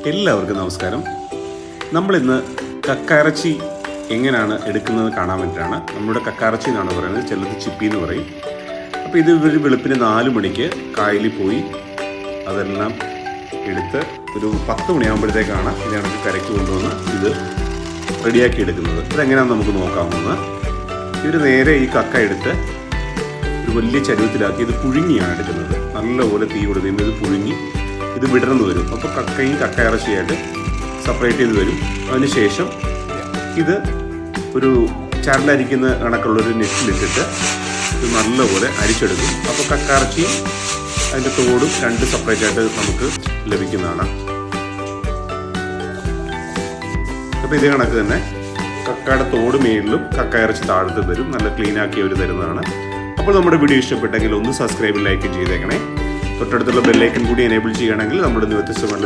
എല്ലാവർക്കും നമസ്കാരം. നമ്മളിന്ന് കക്കയിറച്ചി എങ്ങനെയാണ് എടുക്കുന്നത് കാണാൻ വേണ്ടിയിട്ടാണ്. നമ്മുടെ കക്കയിറച്ചി എന്നാണ് പറയുന്നത്, ചിലത് ചിപ്പി എന്ന് പറയും. അപ്പോൾ ഇത് ഒരു വെളുപ്പിന് 4 മണിക്ക് കായലിൽ പോയി അതെല്ലാം എടുത്ത് ഒരു 10 മണിയാകുമ്പോഴത്തേക്കാണ് ഇത് കണക്ക് കരയ്ക്ക് കൊണ്ടുവന്ന് ഇത് റെഡിയാക്കി എടുക്കുന്നത്. ഇതെങ്ങനെയാണെന്ന് നമുക്ക് നോക്കാവുന്നത്. ഇവർ നേരെ ഈ കക്ക എടുത്ത് ഒരു വലിയ ചരുവത്തിലാക്കി ഇത് പുഴുങ്ങിയാണ് എടുക്കുന്നത്. നല്ലപോലെ തീ കൊടുക്കുമ്പോൾ ഇത് പുഴുങ്ങി ഇത് വിടർന്ന് വരും. അപ്പോൾ കക്കയും കക്കയിറച്ചിയായിട്ട് സെപ്പറേറ്റ് ചെയ്ത് വരും. അതിനുശേഷം ഇത് ഒരു ചരലരിക്കുന്ന കണക്കുള്ളൊരു നെറ്റിലിട്ടിട്ട് ഇത് നല്ലപോലെ അരിച്ചെടുക്കും. അപ്പോൾ കക്കയിറച്ചിയും അതിൻ്റെ തോടും രണ്ട് സെപ്പറേറ്റ് ആയിട്ട് നമുക്ക് ലഭിക്കുന്നതാണ്. അപ്പോൾ ഇതേ കണക്ക് തന്നെ കക്കയുടെ തോട് മേളിലും കക്കയിറച്ചി താഴത്ത് വരും. നല്ല ക്ലീനാക്കി അവർ തരുന്നതാണ്. അപ്പോൾ നമ്മുടെ വീഡിയോ ഇഷ്ടപ്പെട്ടെങ്കിൽ ഒന്ന് സബ്സ്ക്രൈബ് ലൈക്ക് ചെയ്തേക്കണേ. തൊട്ടടുത്തുള്ള ബെല്ലൈക്കൻ കൂടി എനേബിൾ ചെയ്യുകയാണെങ്കിൽ നമ്മുടെ വ്യത്യസ്തമായിട്ടുള്ള